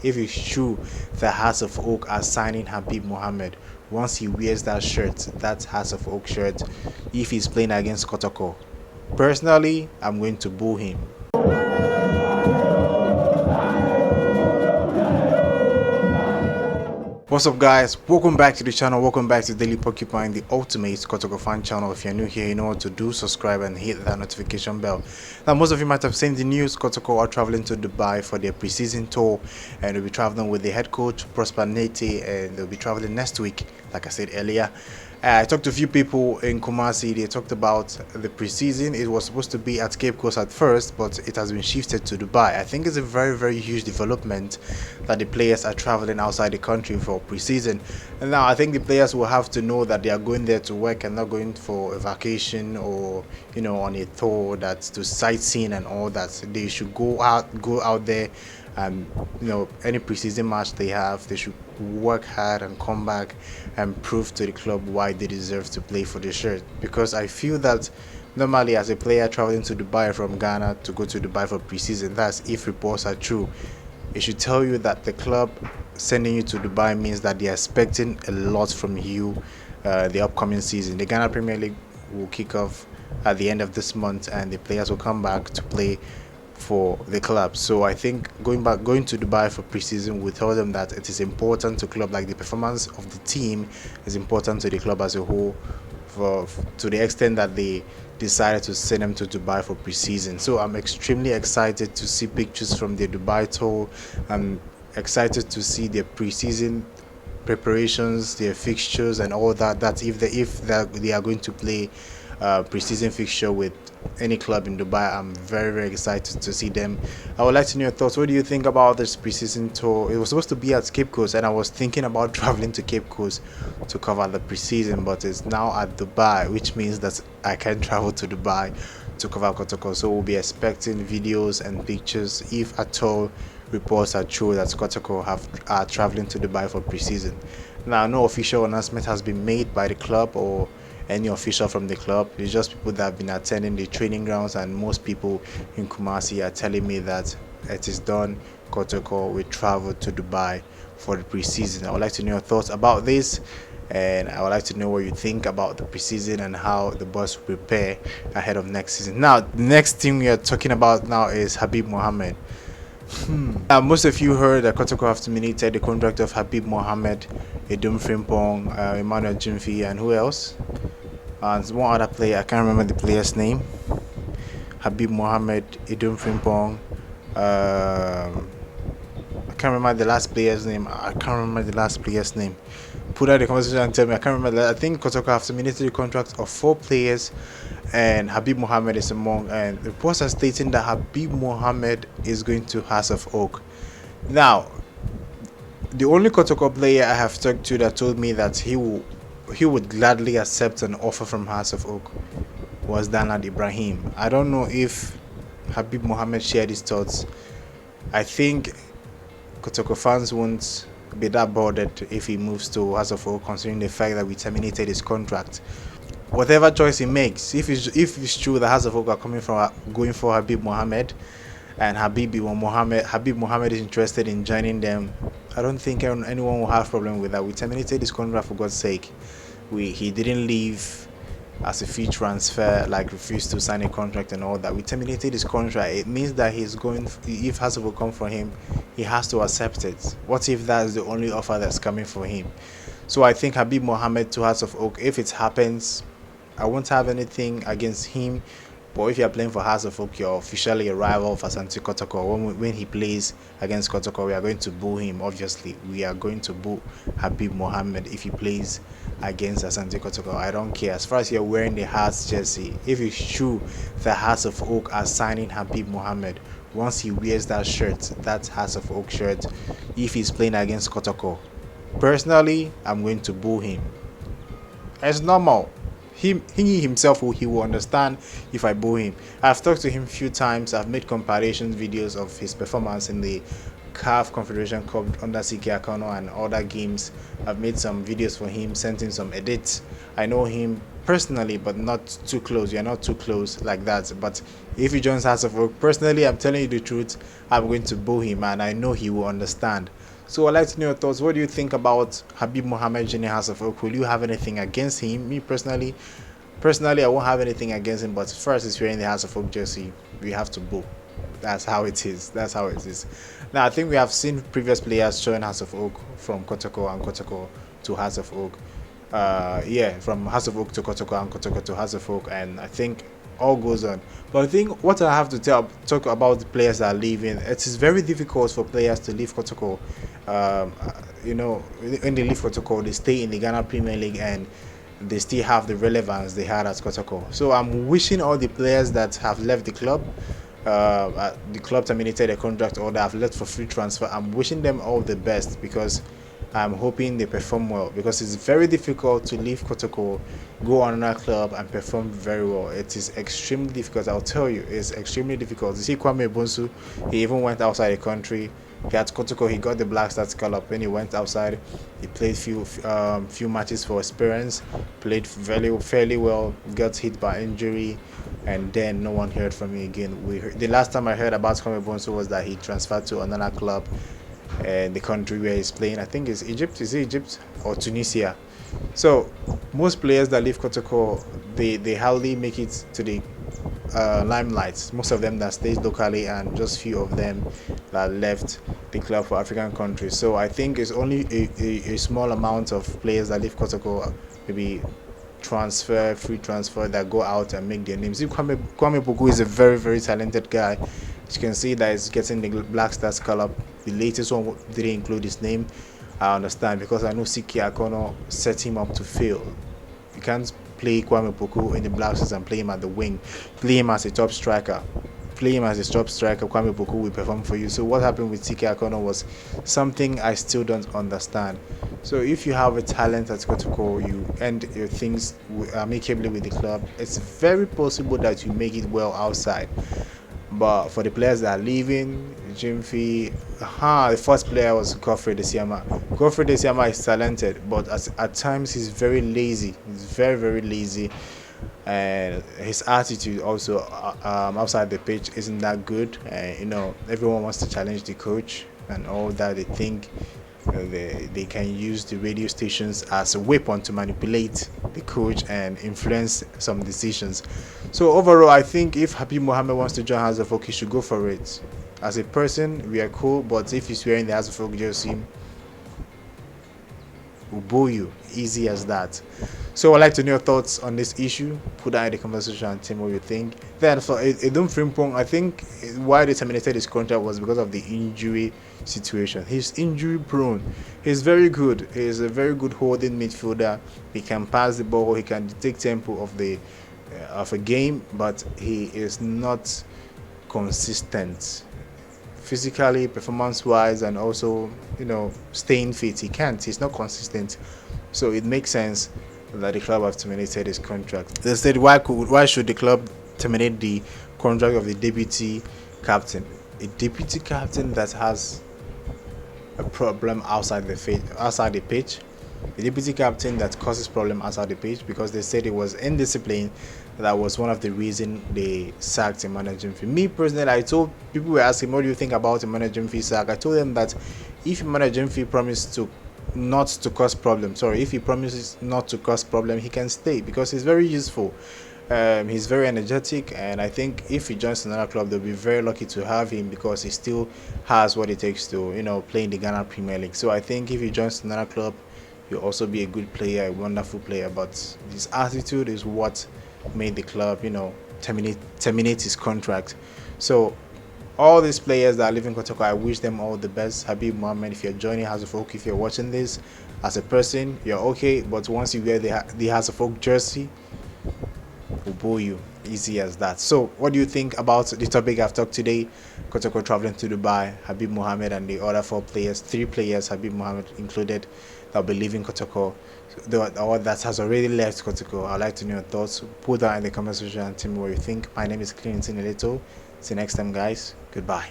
if it's true the Hearts of Oak are signing Habib Mohammed once he wears that shirt, that Hearts of Oak shirt, if he's playing against Kotoko. Personally, I'm going to boo him. What's up, guys? Welcome back to the channel. Welcome back to Daily Porcupine, the ultimate Kotoko fan channel. If you're new here, you know what to do. Subscribe and hit that notification bell. Now, most of you might have seen the news. Kotoko are traveling to Dubai for their preseason tour, and they'll be traveling with the head coach Prosper Nete, and they'll be traveling next week, like I said earlier. I talked to a few people in Kumasi. They talked about the preseason. It was supposed to be at Cape Coast at first, but it has been shifted to Dubai. I think it's a very, very huge development that the players are traveling outside the country for preseason. And now I think the players will have to know that they are going there to work and not going for a vacation or, you know, on a tour that's to sightseeing and all that. They should go out there, and you know, any preseason match they have, they should work hard and come back and prove to the club why they deserve to play for the shirt. Because I feel that normally, as a player traveling to Dubai from Ghana to go to Dubai for preseason, that's if reports are true, it should tell you that the club sending you to Dubai means that they are expecting a lot from you the upcoming season. The Ghana Premier League will kick off at the end of this month, and the players will come back to play for the club. So I think going to Dubai for preseason will tell them that it is important to club, like the performance of the team is important to the club as a whole, to the extent that they decided to send them to Dubai for preseason. So I'm extremely excited to see pictures from the Dubai tour. I'm excited to see their preseason preparations, their fixtures and all that. That if they are going to play preseason fixture with any club in Dubai, I'm very, very excited to see them. I would like to know your thoughts. What do you think about this preseason tour? It was supposed to be at Cape Coast, and I was thinking about traveling to Cape Coast to cover the preseason, but it's now at Dubai, which means that I can travel to Dubai to cover Kotoko. So we'll be expecting videos and pictures, if at all reports are true, that Kotoko are traveling to Dubai for preseason. Now, no official announcement has been made by the club or any official from the club. It's just people that have been attending the training grounds, and most people in Kumasi are telling me that it is done. Kotoko will travel to Dubai for the preseason. I would like to know your thoughts about this, and I would like to know what you think about the preseason and how the boys will prepare ahead of next season. Now, the next thing we are talking about now is Habib Mohammed. Most of you heard that Kotoko have terminated the contract of Habib Mohammed, Edom Frimpong, Emmanuel Jimfi, and who else? And one other player, I can't remember the player's name. Habib Mohammed, Edom Frimpong. I can't remember the last player's name. Put out the conversation and tell me. I can't remember that. I think Kotoko have terminated the contract of 4 players, and Habib Mohammed is among. And reports are stating that Habib Mohammed is going to Hearts of Oak. Now, the only Kotoko player I have talked to that told me that he would gladly accept an offer from Hearts of Oak was Danlad Ibrahim. I don't know if Habib Mohammed shared his thoughts. I think Kotoko fans won't be that bothered if he moves to Hearts of Oak, considering the fact that we terminated his contract. Whatever choice he makes, if it's true that Hearts of Oak are going for Habib Mohammed, and Habib Mohammed is interested in joining them, I don't think anyone will have a problem with that. We terminated his contract, for God's sake. He didn't leave as a free transfer, like refused to sign a contract and all that. We terminated his contract. It means that he's going, if Hearts of Oak come for him, he has to accept it. What if that's the only offer that's coming for him? So I think Habib Mohammed to Hearts of Oak, if it happens, I won't have anything against him. But if you're playing for Hearts of Oak, you're officially a rival of Asante Kotoko. When he plays against Kotoko, we are going to boo him, obviously. We are going to boo Habib Mohammed if he plays against Asante Kotoko. I don't care. As far as you're wearing the Hearts jersey, if it's true the Hearts of Oak are signing Habib Mohammed, once he wears that shirt, that Hearts of Oak shirt, if he's playing against Kotoko, personally, I'm going to boo him. It's normal. He himself he will understand if I boo him. I've talked to him a few times. I've made comparison videos of his performance in the CAF Confederation Cup under CK Akano and other games. I've made some videos for him, sent him some edits. I know him personally, but not too close. You're not too close like that. But if he joins House of Oak, personally, I'm telling you the truth, I'm going to boo him, and I know he will understand. So I'd like to know your thoughts. What do you think about Habib Mohammed joining House of Oak? Will you have anything against him? Me personally, I won't have anything against him. But first, he's wearing the House of Oak jersey. We have to boo. That's how it is. That's how it is. Now, I think we have seen previous players join House of Oak from Kotoko and Kotoko to House of Oak. Yeah, from House of Oak to Kotoko and Kotoko to House of Oak, and I think all goes on. But I think what I have to talk about the players that are leaving, it is very difficult for players to leave Kotoko. You know, when they leave Kotoko, they stay in the Ghana Premier League and they still have the relevance they had at Kotoko. So I'm wishing all the players that have left the club terminated a contract or that have left for free transfer, I'm wishing them all the best, because I'm hoping they perform well, because it's very difficult to leave Kotoko, go on another club and perform very well. It is extremely difficult. I'll tell you, it's extremely difficult. You see Kwame Bonsu, he even went outside the country. He had Kotoko, he got the Black Stars call up. When he went outside, he played few matches for experience, played fairly well, got hit by injury, and then no one heard from him again. The last time I heard about Kwame Bonsu was that he transferred to another club in the country where he's playing. I think it's Egypt. Is it Egypt or Tunisia? So most players that leave Kotoko, they hardly make it to the limelight. Most of them that stays locally, and just few of them that left the club for African countries. So I think it's only a small amount of players that leave Kotoko, maybe free transfer, that go out and make their names. Kwame Poku is a very talented guy. As you can see that he's getting the Black Stars call up. The latest one didn't include his name. I understand, because I know Siki Akono set him up to fail. You can't play Kwame Poku in the Black Stars and play him at the wing. Play him as a top striker. Play him as a top striker. Kwame Poku will perform for you. So what happened with Siki Akono was something I still don't understand. So if you have a talent at Kotoko, you end your things amicably with the club, it's very possible that you make it well outside. But for the players that are leaving, Jimfi, the first player was Godfrey Desiama. Godfrey Desiama is talented, but at times he's very lazy. He's very lazy, and his attitude also outside the pitch isn't that good. You know, everyone wants to challenge the coach and all that. They think they can use the radio stations as a weapon to manipulate the coach and influence some decisions. So overall, I think if Habib Mohammed wants to join House of Oak, he should go for it. As a person, we are cool, but if he's wearing the House of Oak jersey, we'll boo you. Easy as that. So I'd like to know your thoughts on this issue. Put that in the conversation and tell me what you think. Then for Edom Frimpong, I think why they terminated his contract was because of the injury situation. He's injury prone. He's very good. He's a very good holding midfielder. He can pass the ball. He can detect tempo of a game, but he is not consistent physically, performance-wise, and also, you know, staying fit. He's not consistent. So it makes sense that the club have terminated his contract. They said, why should the club terminate the contract of the deputy captain? A deputy captain that has a problem outside the pitch. The deputy captain that causes problem outside the pitch, because they said it was indiscipline. That was one of the reasons they sacked Emmanuel Jimfi. Me personally, I told people were asking, what do you think about Emmanuel Jimfi sack? I told them that if Emmanuel Jimfi promised not to cause problems, if he promises not to cause problem, he can stay, because he's very useful. He's very energetic, and I think if he joins another club, they'll be very lucky to have him, because he still has what it takes to, you know, play in the Ghana Premier League. So I think if he joins another club, he'll also be a good player, a wonderful player. But his attitude is what made the club, you know, terminate his contract. So all these players that are leaving Kotoko, I wish them all the best. Habib Mohammed, if you're joining House of Oak, if you're watching this, as a person, you're okay, but once you wear the House of Oak jersey, will boo you. Easy as that. So what do you think about the topic I've talked today? Kotoko traveling to Dubai, Habib Mohammed and the other three players, Habib Mohammed included, that'll be leaving Kotoko, or that has already left Kotoko. I'd like to know your thoughts. Put that in the comment section and tell me what you think. My name is Clinton Eleto. See you next time, guys. Goodbye.